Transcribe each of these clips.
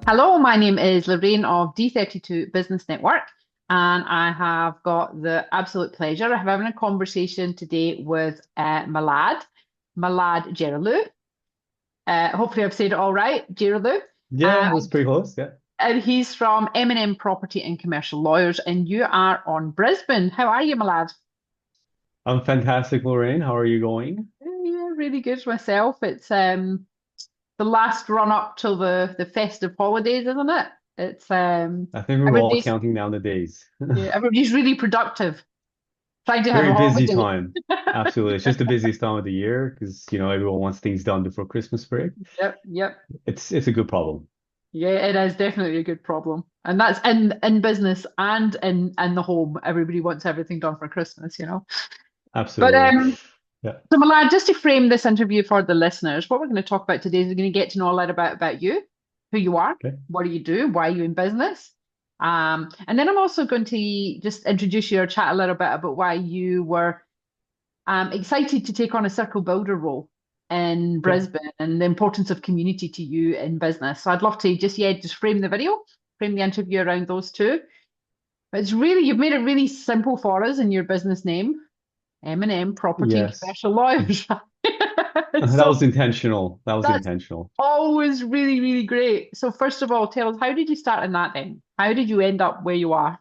Hello, my name is Lorraine of D32 Business Network, and I have got the absolute pleasure of having a conversation today with Milad Gerayelou. Hopefully, I've said it all right, Gerayelou. Yeah, Um, it was pretty close. Yeah. and he's from M&M Property and Commercial Lawyers, and you are on Brisbane. How are you, Milad? I'm fantastic, Lorraine. How are you going? Yeah, really good myself. It's the last run up till the festive holidays, isn't it? It's I think we're all everybody's counting down the days. yeah, everybody's really productive. Trying to have a Very busy holiday. time. Absolutely. It's just the busiest time of the year because, everyone wants things done before Christmas break. Yep, yep. It's a good problem. Yeah, it is definitely a good problem. And that's in business and in the home. Everybody wants everything done for Christmas. But Absolutely. Yeah. so Milad, just to frame this interview for the listeners, what we're going to talk about today is we're going to get to know a little bit about you, who you are, Okay. what do you do, why are you in business. And then I'm also going to just introduce you or chat a little bit about why you were excited to take on a circle builder role in Okay. Brisbane and the importance of community to you in business. So I'd love to just frame the video, frame the interview around those two. But you've made it really simple for us in your business name, M&M Property and Yes. Commercial Lawyers. That So was intentional. That was that's intentional. always really, really great. So first of all, tell us, how did you start in that then? How did you end up where you are?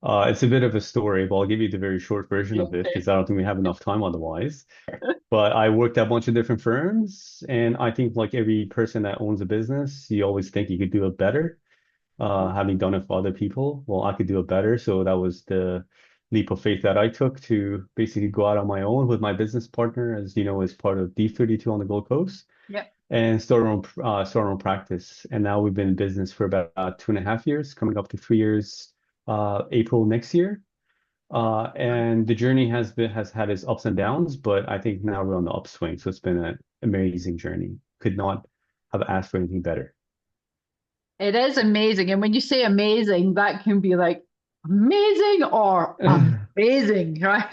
It's a bit of a story, but I'll give you the very short version Yeah, of it okay. because I don't think we have enough time otherwise. But I worked at a bunch of different firms, and I think like every person that owns a business, you always think you could do it better. Having done it for other people, well, I could do it better. So that was the leap of faith that I took to basically go out on my own with my business partner, as you know, as part of D32 on the Gold Coast, Yep. and start our own practice. And now we've been in business for about 2.5 years, coming up to 3 years, April next year. And the journey has had its ups and downs, but I think now we're on the upswing. So it's been an amazing journey. Could not have asked for anything better. It is amazing. And when you say amazing, that can be like amazing or amazing, right?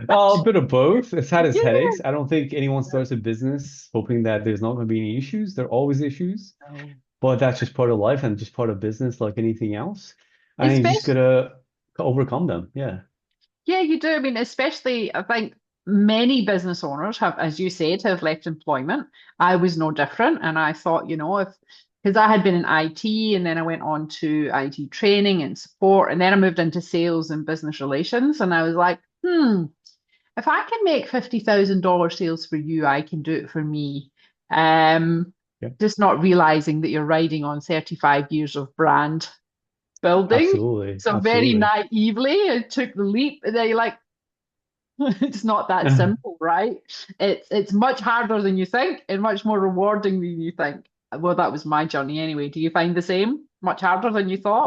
A bit of both. It's had its Yeah. headaches. I don't think anyone starts a business hoping that there's not going to be any issues. There are always issues, No. but that's just part of life and just part of business like anything else. I think you just Especially, gotta overcome them. Yeah. yeah, you do. I mean, especially, I think many business owners have, as you said, have left employment. I was no different. And I thought, if, because I had been in IT and then I went on to IT training and support, and then I moved into sales and business relations. And I was like, if I can make $50,000 sales for you, I can do it for me. Um, Yeah. just not realizing that you're riding on 35 years of brand building. Absolutely. So very Absolutely. naively, I took the leap, and then you're like, it's not that simple, right? It's much harder than you think and much more rewarding than you think. Well, that was my journey anyway. Do you find the same? Much harder than you thought?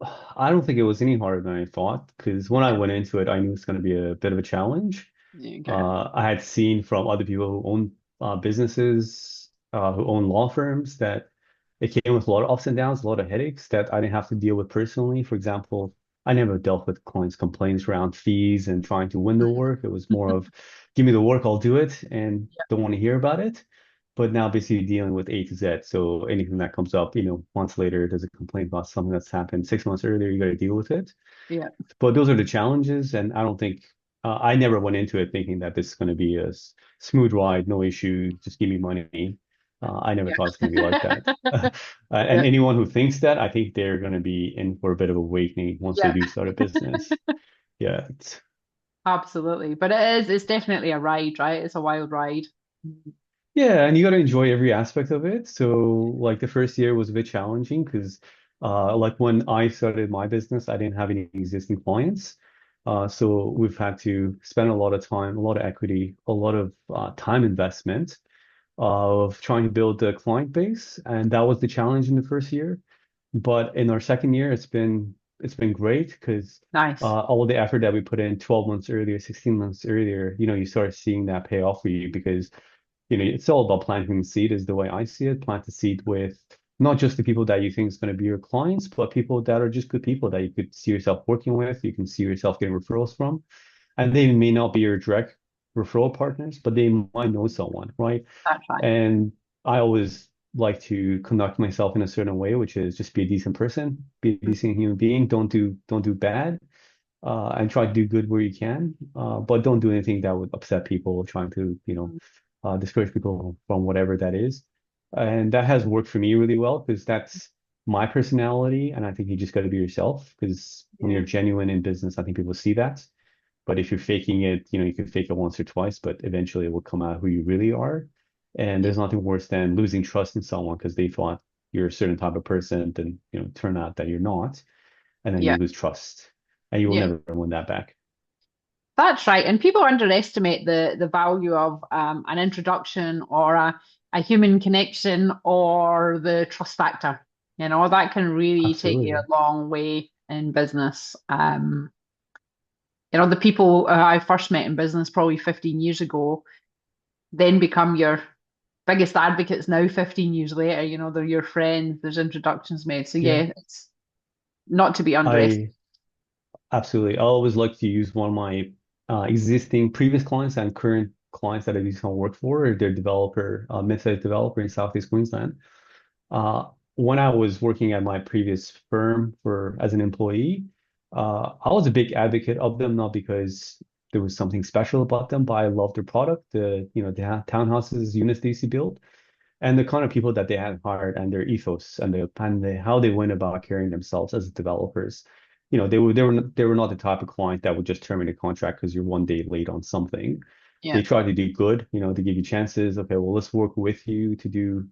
Uh, I don't think it was any harder than I thought because when I Yeah. went into it, I knew it's going to be a bit of a challenge. Yeah, okay. I had seen from other people who own businesses, who own law firms, that it came with a lot of ups and downs, a lot of headaches that I didn't have to deal with personally. For example, I never dealt with clients' complaints around fees and trying to win the work. It was more of, give me the work, I'll do it, and don't want to hear about it. But now basically dealing with A to Z. So anything that comes up, months later, there's a complaint about something that's happened 6 months earlier, you got to deal with it. Yeah. But those are the challenges, and I don't think I never went into it thinking that this is going to be a smooth ride, no issue, just give me money. I never thought it's going to be like that. And Yeah. anyone who thinks that, I think they're going to be in for a bit of awakening once they Yeah. do start a business. Yeah, Absolutely. But it's definitely a ride, right? It's a wild ride. yeah, and you got to enjoy every aspect of it. So, like the first year was a bit challenging because, like when I started my business, I didn't have any existing clients. So we've had to spend a lot of time, a lot of equity, a lot of time investment of trying to build the client base, and that was the challenge in the first year. But in our second year, it's been great because Nice. all the effort that we put in 12 months earlier, 16 months earlier, you start seeing that pay off for you because it's all about planting the seed is the way I see it. Plant the seed with not just the people that you think is going to be your clients, but people that are just good people that you could see yourself working with, you can see yourself getting referrals from. And they may not be your direct referral partners, but they might know someone, right? That's right. And I always like to conduct myself in a certain way, which is just be a decent person, be a decent human being, don't do bad, and try to do good where you can, but don't do anything that would upset people, trying to, discourage people from whatever that is. And that has worked for me really well because that's my personality. And I think you just got to be yourself because when Yeah. you're genuine in business, I think people see that. But if you're faking it, you can fake it once or twice, but eventually it will come out who you really are. And Yeah. there's nothing worse than losing trust in someone because they thought you're a certain type of person, then turn out that you're not, and then you Yeah. lose trust, and you will Yeah. never win that back. That's right. And people underestimate the value of an introduction or a human connection or the trust factor. That can really take you a Absolutely. long way in business. The people I first met in business probably 15 years ago then become your biggest advocates now 15 years later. They're your friends, there's introductions made. So Yeah. yeah, it's not to be underestimated. I Absolutely. I always like to use one of my existing previous clients and current clients that I do some work for. They're developer, mid-sized developer in Southeast Queensland. Uh, when I was working at my previous firm for as an employee, I was a big advocate of them, not because there was something special about them, but I loved their product, the townhouses, units they used to build, and the kind of people that they had hired and their ethos and how they went about carrying themselves as developers. They were not the type of client that would just terminate a contract because you're one day late on something. Yeah, They try to do good, to give you chances. Okay, well, let's work with you to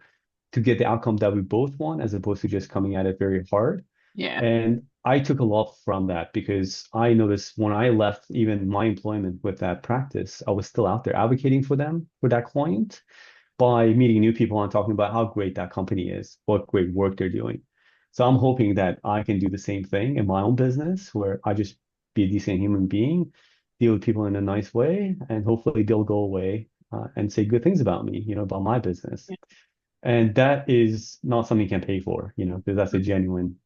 get the outcome that we both want, as opposed to just coming at it very hard. yeah, And I took a lot from that because I noticed when I left even my employment with that practice, I was still out there advocating for them, for that client, by meeting new people and talking about how great that company is, what great work they're doing. So I'm hoping that I can do the same thing in my own business where I just be a decent human being, deal with people in a nice way, and hopefully they'll go away and say good things about me, about my business. yeah. And that is not something you can pay for, because that's a genuine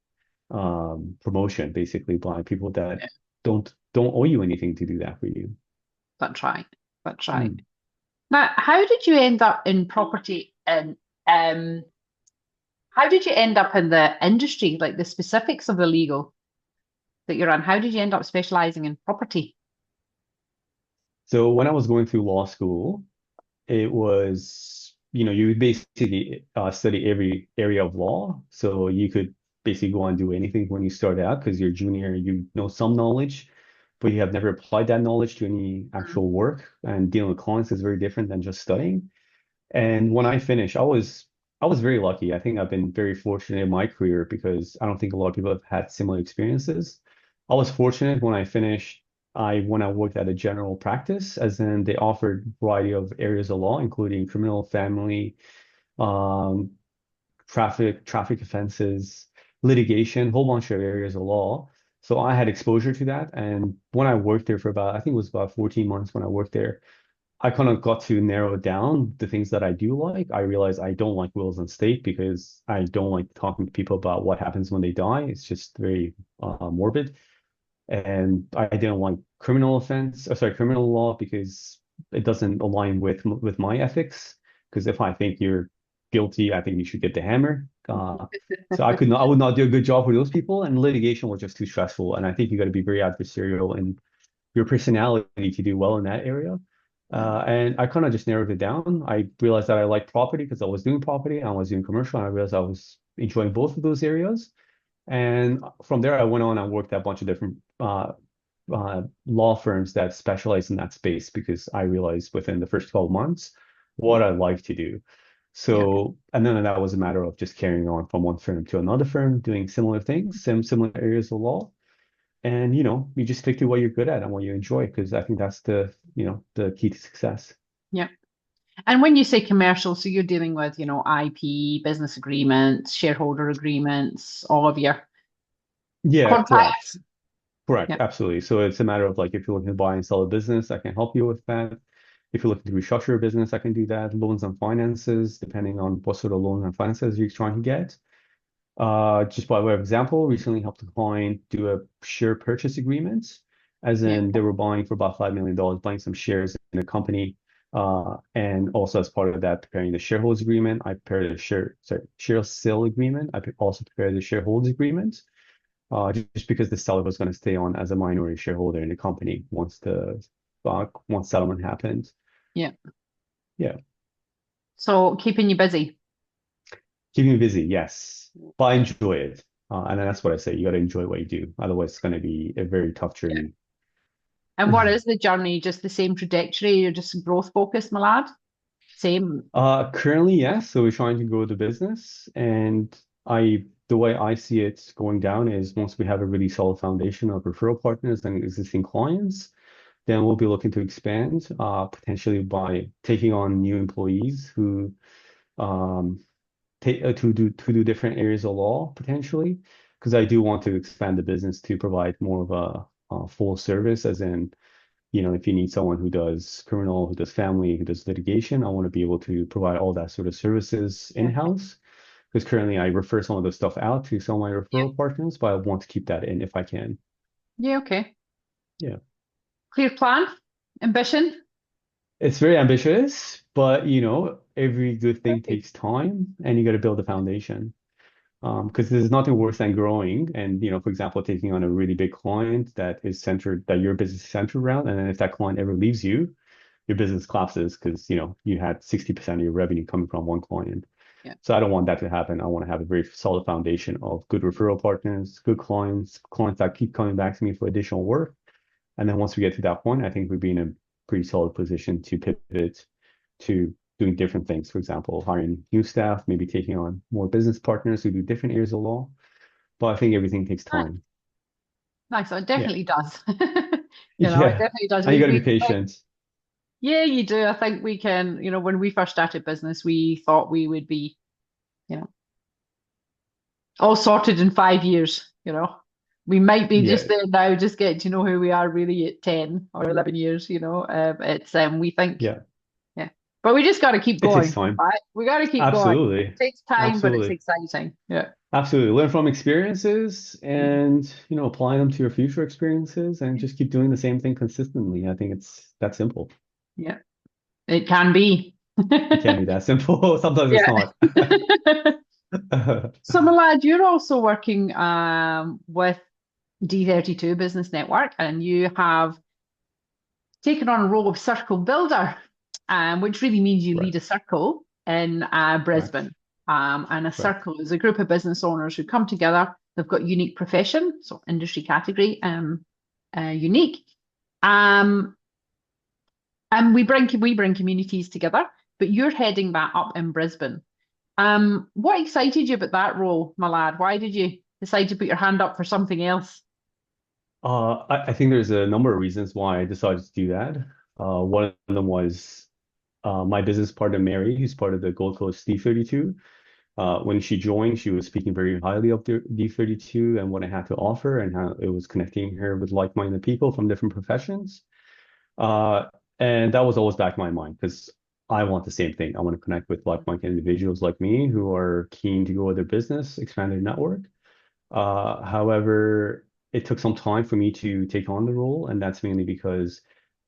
promotion basically by people that Yeah. don't owe you anything to do that for you. That's right. That's right. Mm. Now, how did you end up in property and how did you end up in the industry, like the specifics of the legal that you're on? How did you end up specializing in property? So when I was going through law school, it was, you would basically study every area of law. So you could basically go and do anything when you start out because you're junior, you know some knowledge, but you have never applied that knowledge to any Mm. actual work. And dealing with clients is very different than just studying. And when I finished, I was very lucky. I think I've been very fortunate in my career because I don't think a lot of people have had similar experiences. I was fortunate when I finished. When I worked at a general practice, as in they offered a variety of areas of law, including criminal, family, um, traffic offenses, litigation, whole bunch of areas of law. So I had exposure to that. And when I worked there for I think it was about 14 months when I worked there, I kind of got to narrow down the things that I do like. I realized I don't like wills and state because I don't like talking to people about what happens when they die. It's just very morbid. And I didn't like criminal law because it doesn't align with my ethics. Because if I think you're guilty, I think you should get the hammer. So I would not do a good job for those people. And litigation was just too stressful. And I think you got to be very adversarial and your personality to do well in that area. Mm. And I kind of just narrowed it down. I realized that I like property because I was doing property and I was doing commercial. And I realized I was enjoying both of those areas. And from there, I went on and worked at a bunch of different law firms that specialize in that space because I realized within the first 12 months what I like to do. Yeah. So, and then that was a matter of just carrying on from one firm to another firm, doing similar things, similar areas of law. And you just stick to what you're good at and what you enjoy, because I think that's the key to success. Yeah. And when you say commercial, so you're dealing with, IP, business agreements, shareholder agreements, all of your Yeah, correct. contracts. Correct, Yeah. absolutely. So it's a matter of like if you're looking to buy and sell a business, I can help you with that. If you're looking to restructure a business, I can do that. Loans and finances, depending on what sort of loans and finances you're trying to get. Just by way of example, recently helped a client do a share purchase agreement, as Yeah. in they were buying for about $5 million, buying some shares in a company. And also as part of that, preparing the shareholders agreement, I prepared a share sale agreement. Also prepared the shareholders agreement, just because the seller was going to stay on as a minority shareholder in the company once settlement happened. Yeah. Yeah, So keeping you busy. keeping me busy, yes, but I enjoy it. And that's what I say. You got to enjoy what you do. Otherwise, it's going to be a very tough Yeah. journey. And what is the journey? Just the same trajectory? You're just growth focused, my lad? Same. Currently, yes. So we're trying to grow the business, and the way I see it going down is once we have a really solid foundation of referral partners and existing clients, then we'll be looking to expand, potentially by taking on new employees who um, to do different areas of law potentially, because I do want to expand the business to provide more of a full service, as in, if you need someone who does criminal, who does family, who does litigation, I want to be able to provide all that sort of services Yeah. in-house. Because currently I refer some of the stuff out to some of my Yeah. referral partners, but I want to keep that in if I can. Yeah, okay. Yeah. Clear plan, ambition. It's very ambitious, but every good thing Right. takes time and you got to build a foundation. Because there's nothing worse than growing and, for example, taking on a really big client that your business is centered around. And then if that client ever leaves you, your business collapses because, you had 60% of your revenue coming from one client. Yeah. So I don't want that to happen. I want to have a very solid foundation of good referral partners, good clients that keep coming back to me for additional work. And then once we get to that point, I think we'd be in a pretty solid position to pivot to doing different things. For example, hiring new staff, maybe taking on more business partners who do different areas of law. But I think everything takes Nice. time. Nice. So it Yeah. definitely does. It Yeah. definitely does. And you got to be We think, patient. yeah, you do. I think we can, when we first started business, we thought we would be, you know, all sorted in 5 years. We might be just Yeah. there now, just getting to know who we are really at 10 or 11 years. We think, Yeah. yeah, but we just got to keep It takes going, time. right? We got to keep going. It Absolutely. takes time, but it's Absolutely. exciting. Yeah, Absolutely. Learn from experiences and, apply them to your future experiences and just keep doing the same thing consistently. I think it's that simple. yeah, it can be. It can be that simple. Sometimes it's Yeah. not. So, Milad, you're also working with D32 Business Network, and you have taken on a role of circle builder, which really means you lead Correct. a circle in Correct. Brisbane. And a Correct. circle is a group of business owners who come together. They've got unique profession, so industry category, unique. Um, and we bring communities together. But you're heading that up in Brisbane. What excited you about that role, my lad? Why did you decide to put your hand up for something else? I think there's a number of reasons why I decided to do that. One of them was my business partner, Mary, who's part of the Gold Coast D32. When she joined, she was speaking very highly of the D32 and what it had to offer and how it was connecting her with like-minded people from different professions. Uh, and that was always back in my mind because I want the same thing. I want to connect with like-minded individuals like me who are keen to grow their business, expand their network. However, it took some time for me to take on the role, and that's mainly because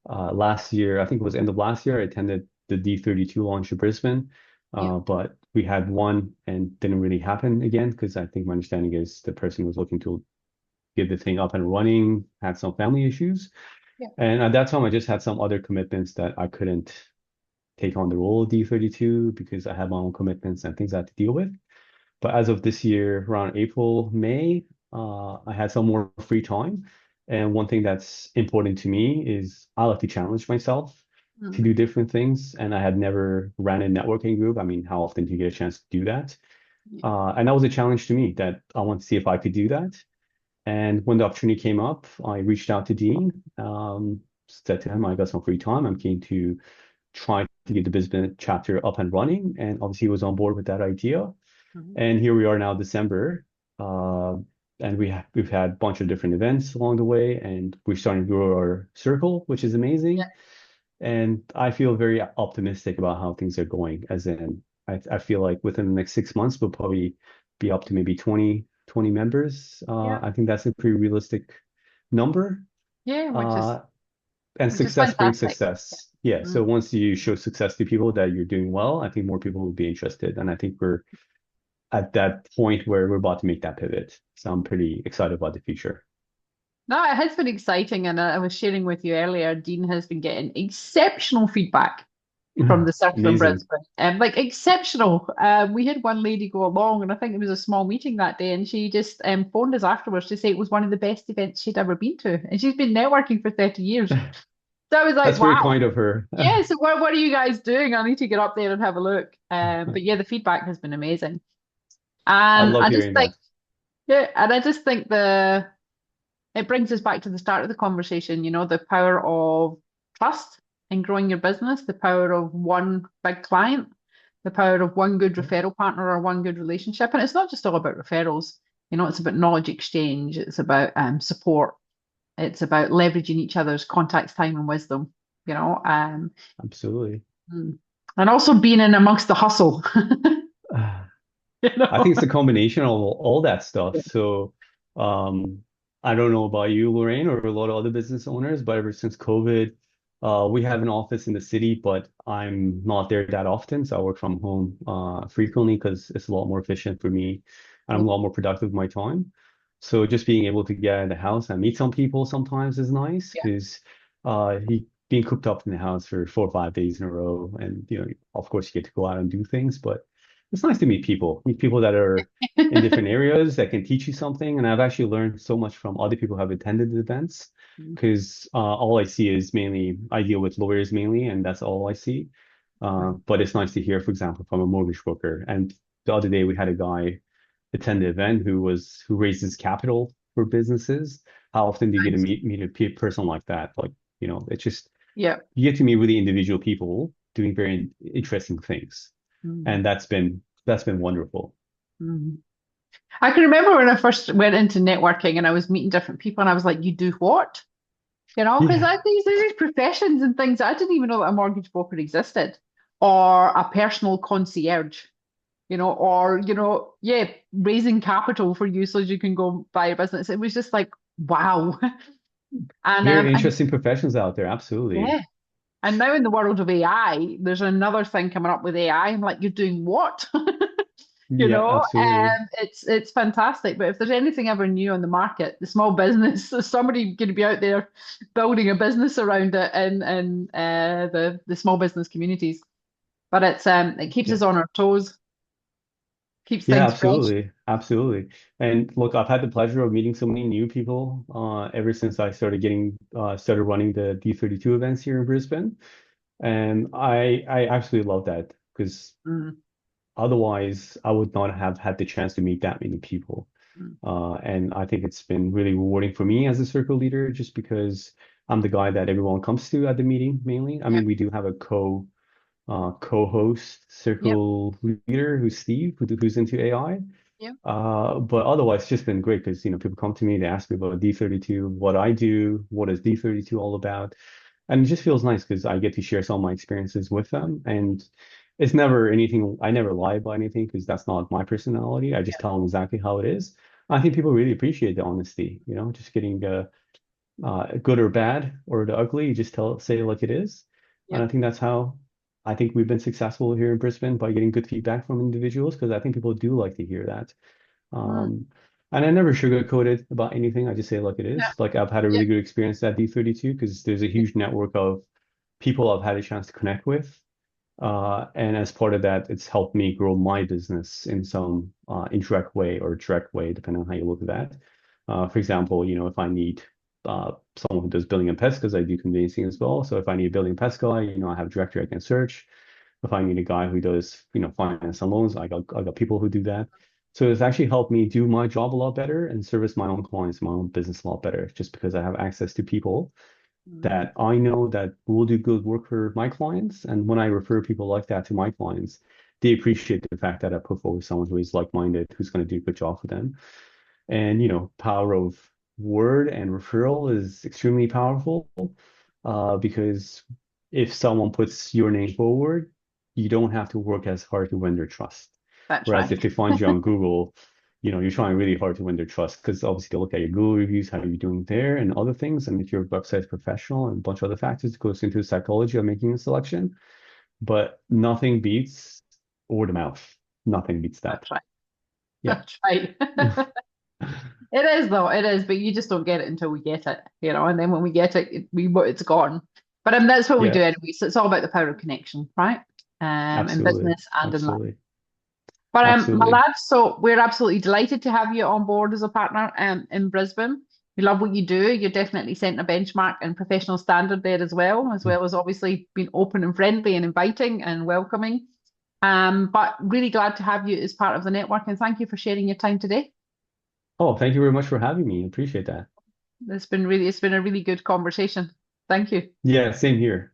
last year, I think it was end of last year, I attended the D32 launch in Brisbane, Yeah, but we had one and didn't really happen again because I think my understanding is the person was looking to get the thing up and running, had some family issues. yeah, And at that time, I just had some other commitments that I couldn't take on the role of D32 because I had my own commitments and things I had to deal with. But as of this year, around April, May, I had some more free time. And one thing that's important to me is I like to challenge myself to mm, do different things. And I had never ran a networking group. I mean, how often do you get a chance to do that? yeah, And that was a challenge to me that I want to see if I could do that. And when the opportunity came up, I reached out to Dean, said to him, I got some free time. I'm keen to try to get the Brisbane chapter up and running. And obviously, he was on board with that idea. mhm, And here we are now, December, uh, and we've had a bunch of different events along the way, and we're starting to grow our circle, which is yeah, amazing. And I feel very optimistic about how things are going. As in, I feel like within the next 6 months, we'll probably be up to maybe 20 members. yeah, I think that's a pretty realistic number. yeah, which is Uh, and which is success brings fantastic. success. Yeah, Mm. so once you show success to people that you're doing well, I think more people will be interested. And I think we're at that point where we're about to make that pivot. So I'm pretty excited about the future. No, it has been exciting, and I was sharing with you earlier, Dean has been getting exceptional feedback from the circle in Amazing. Brisbane. Like exceptional. We had one lady go along, and I think it was a small meeting that day, and she just phoned us afterwards to say it was one of the best events she'd ever been to, and she's been networking for 30 years. So I was like, That's very wow. kind of her. Yeah, so what are you guys doing? I need to get up there and have a look. But yeah, the feedback has been amazing. I And love I just hearing think, that. yeah, and I just think it brings us back to the start of the conversation, the power of trust in growing your business, the power of one big client, the power of one good referral partner or one good relationship. And it's not just all about referrals, it's about knowledge exchange, it's about support, it's about leveraging each other's contacts, time, and wisdom, you know. Absolutely. Mm. And also being in amongst the hustle, you I think know. it's a combination of all that stuff. So, um, I don't know about you, Lorraine, or a lot of other business owners, but ever since COVID, we have an office in the city, but I'm not there that often. So I work from home frequently because it's a lot more efficient for me and I'm a lot more productive with my time. So just being able to get out of the house and meet some people sometimes is nice Yeah. because he being cooped up in the house for 4 or 5 days in a row, and of course, you get to go out and do things, but it's nice to meet people that are in different areas that can teach you something. And I've actually learned so much from other people who have attended the events because all I see is mainly, I deal with lawyers mainly, and that's all I see. But it's nice to hear, for example, from a mortgage broker. And the other day we had a guy attend the event who raises capital for businesses. How often do you get to Nice. meet a person like that? Like, it's just Yeah. you get to meet really individual people doing very interesting things, Mhm. and that's been wonderful. Mhm. I can remember when I first went into networking and I was meeting different people and I was like, you do what? Because Yeah, there's professions and things I didn't even know that a mortgage broker existed or a personal concierge, or, yeah, raising capital for you so you can go buy a business. It was just like, wow. very And interesting professions out there. Absolutely. yeah. And now in the world of AI, there's another thing coming up with AI. I'm like, you're doing what? Yeah, absolutely. It's fantastic. But if there's anything ever new on the market, the small business, there's somebody going to be out there building a business around it in the small business communities. But it keeps Yeah. us on our toes, keeps Yeah, things fresh. absolutely. Absolutely. And look, I've had the pleasure of meeting so many new people ever since I started running the D32 events here in Brisbane. And I absolutely love that because Mm, otherwise I would not have had the chance to meet that many people. mm. And I think it's been really rewarding for me as a circle leader, just because I'm the guy that everyone comes to at the meeting mainly. I Yep, mean, we do have a co-host yep, circle leader who's Steve, who's into AI. yep, But otherwise, it's just been great because people come to me, they ask me about D32, what I do, what is D32 all about, and it just feels nice because I get to share some of my experiences with them. And it's never anything, I never lie about anything because that's not my personality. I just yep, tell them exactly how it is. I think people really appreciate the honesty, just getting good or bad or the ugly, you just say it like it is. And I yep. think that's how I think we've been successful here in Brisbane by getting good feedback from individuals because I think people do like to hear that. Mm, Um, and I never sugarcoat it about anything. I just say it like it yep, is. Like I've had a yep, really good experience at D32 because there's a huge network of people I've had a chance to connect with. And as part of that, it's helped me grow my business in some indirect way or direct way, depending on how you look at that. For example, if I need someone who does building and pest, because I do conveyancing as well. So if I need a building and pest guy, I have a director I can search. If I need a guy who does, finance and loans, I got people who do that. So it's actually helped me do my job a lot better and service my own clients, my own business a lot better, just because I have access to people mm, that I know that will do good work for my clients. And when I refer people like that to my clients, they appreciate the fact that I put forward someone who is like-minded, who's going to do a good job for them. And, power of word and referral is extremely powerful because if someone puts your name forward, you don't have to work as hard to win their trust. that's Whereas right. if they find you on Google, you're trying really hard to win their trust because obviously they look at your Google reviews, how you're doing there, and other things. And if your website is professional and a bunch of other factors goes into the psychology of making a selection. But nothing beats word of mouth. Nothing beats that. That's right. Yeah. That's right. It is though, it is, but you just don't get it until we get it, and then when we get it, it's gone. But that's what we Yeah, do anyway. So it's all about the power of connection, right? In absolutely. business and in life. Absolutely. But my Absolutely. lad, so we're absolutely delighted to have you on board as a partner in Brisbane. We love what you do. You're definitely setting a benchmark and professional standard there as well as obviously being open and friendly and inviting and welcoming. But really glad to have you as part of the network and thank you for sharing your time today. Oh, thank you very much for having me. Appreciate that. It's been a really good conversation. Thank you. Yeah, same here.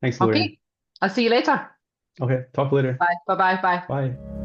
Thanks, Lorraine. Okay, I'll see you later. Okay, talk later. Bye. Bye. Bye. Bye. Bye.